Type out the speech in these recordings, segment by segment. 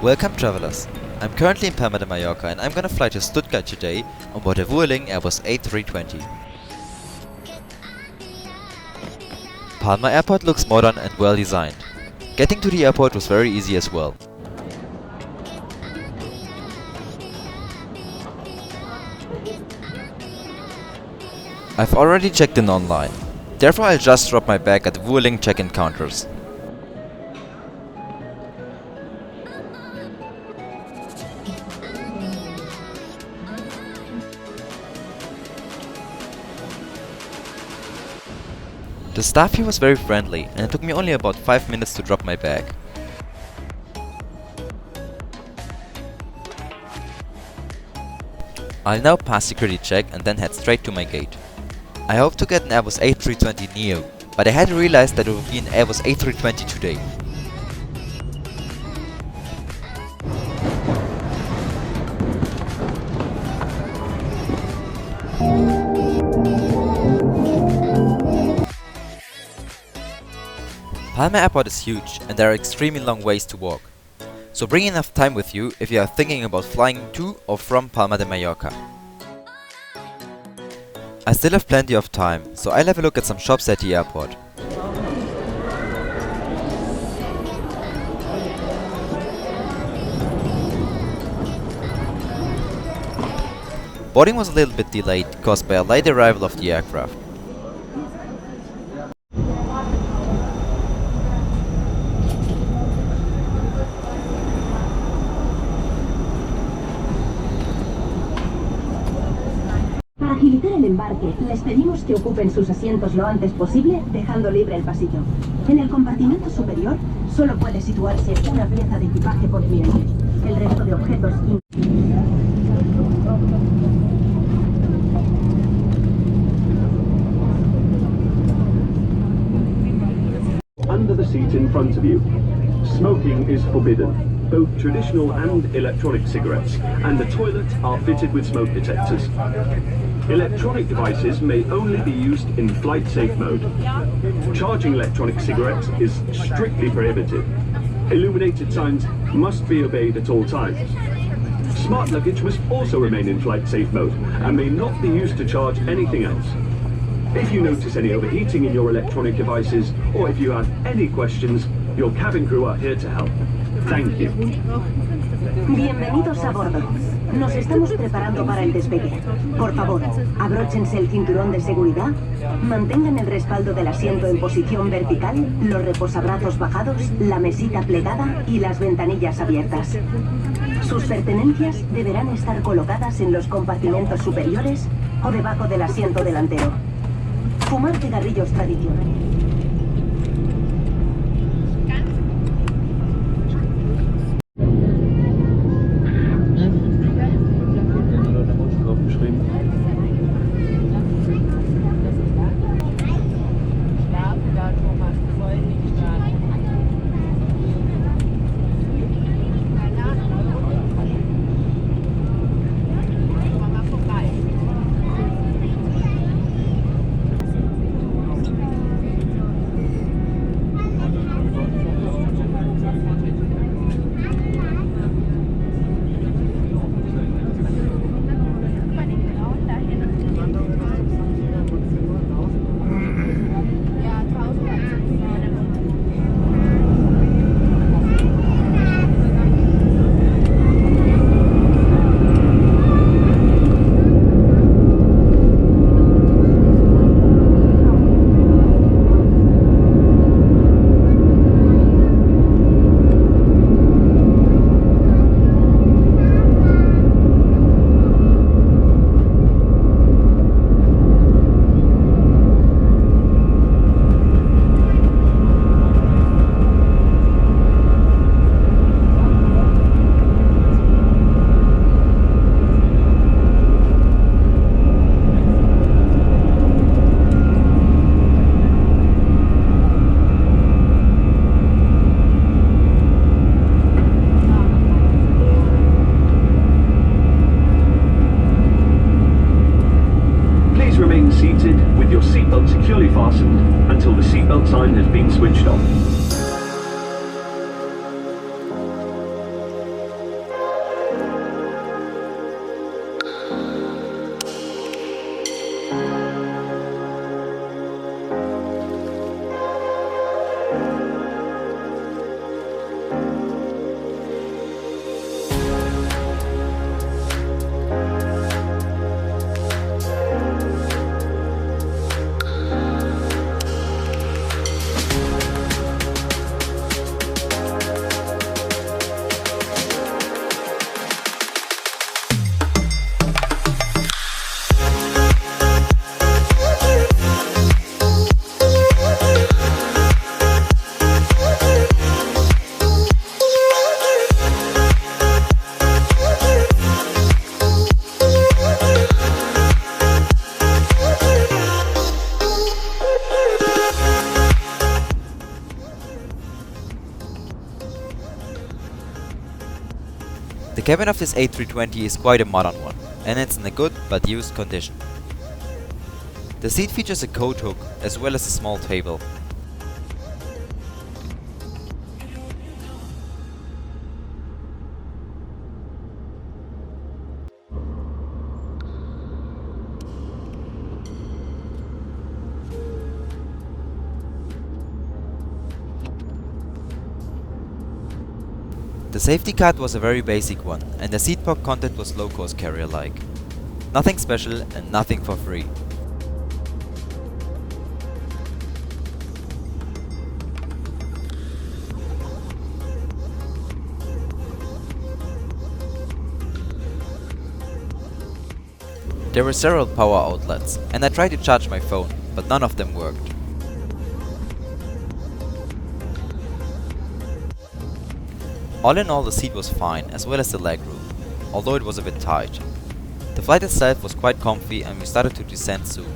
Welcome travelers! I'm currently in Palma de Mallorca and I'm gonna fly to Stuttgart today on board a Vueling Airbus A320. Palma Airport looks modern and well designed. Getting to the airport was very easy as well. I've already checked in online, therefore I'll just drop my bag at the Vueling check-in counters. The staff here was very friendly and it took me only about 5 minutes to drop my bag. I'll now pass security check and then head straight to my gate. I hope to get an Airbus A320 Neo, but I hadn't realized that it would be an Airbus A320 today. Palma Airport is huge and there are extremely long ways to walk. So bring enough time with you if you are thinking about flying to or from Palma de Mallorca. I still have plenty of time, so I'll have a look at some shops at the airport. Boarding was a little bit delayed, caused by a late arrival of the aircraft. Para agilizar el embarque, les pedimos que ocupen sus asientos lo antes posible, dejando libre el pasillo. En el compartimento superior solo puede situarse una pieza de equipaje por cliente. El resto de objetos Under the seat in front of you. Smoking is forbidden. Both traditional and electronic cigarettes and the toilet are fitted with smoke detectors. Electronic devices may only be used in flight safe mode. Charging electronic cigarettes is strictly prohibited. Illuminated signs must be obeyed at all times. Smart luggage must also remain in flight safe mode and may not be used to charge anything else. If you notice any overheating in your electronic devices or if you have any questions, your cabin crew are here to help. Thank you. Bienvenidos a bordo. Nos estamos preparando para el despegue. Por favor, abróchense el cinturón de seguridad, mantengan el respaldo del asiento en posición vertical, los reposabrazos bajados, la mesita plegada y las ventanillas abiertas. Sus pertenencias deberán estar colocadas en los compartimentos superiores o debajo del asiento delantero. Fumar cigarrillos tradicionales. until the seatbelt sign has been switched on. cabin of this A320 is quite a modern one, and it's in a good but used condition. The seat features a coat hook as well as a small table. The safety card was a very basic one, and the seat pocket content was low-cost carrier-like. Nothing special and nothing for free. There were several power outlets, and I tried to charge my phone, but none of them worked. All in all, the seat was fine, as well as the legroom, although it was a bit tight. The flight itself was quite comfy and we started to descend soon.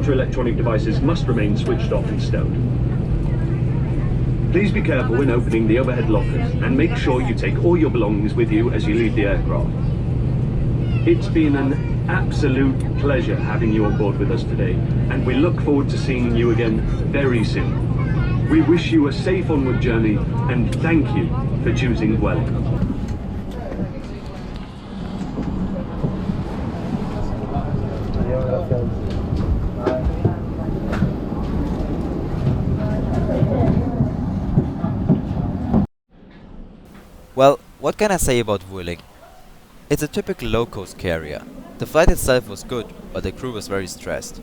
outer electronic devices must remain switched off and stowed. Please be careful when opening the overhead lockers and make sure you take all your belongings with you as you leave the aircraft. It's been an absolute pleasure having you on board with us today, and we look forward to seeing you again very soon. We wish you a safe onward journey and thank you for choosing Vueling. Well, what can I say about Vueling? It's a typical low-cost carrier. The flight itself was good, but the crew was very stressed.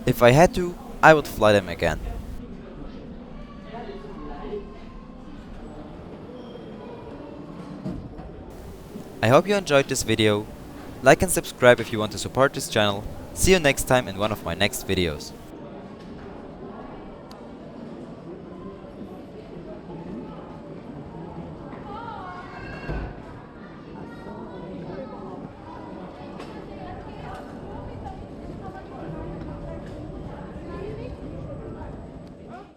If I had to, I would fly them again. I hope you enjoyed this video. Like and subscribe if you want to support this channel. See you next time in one of my next videos.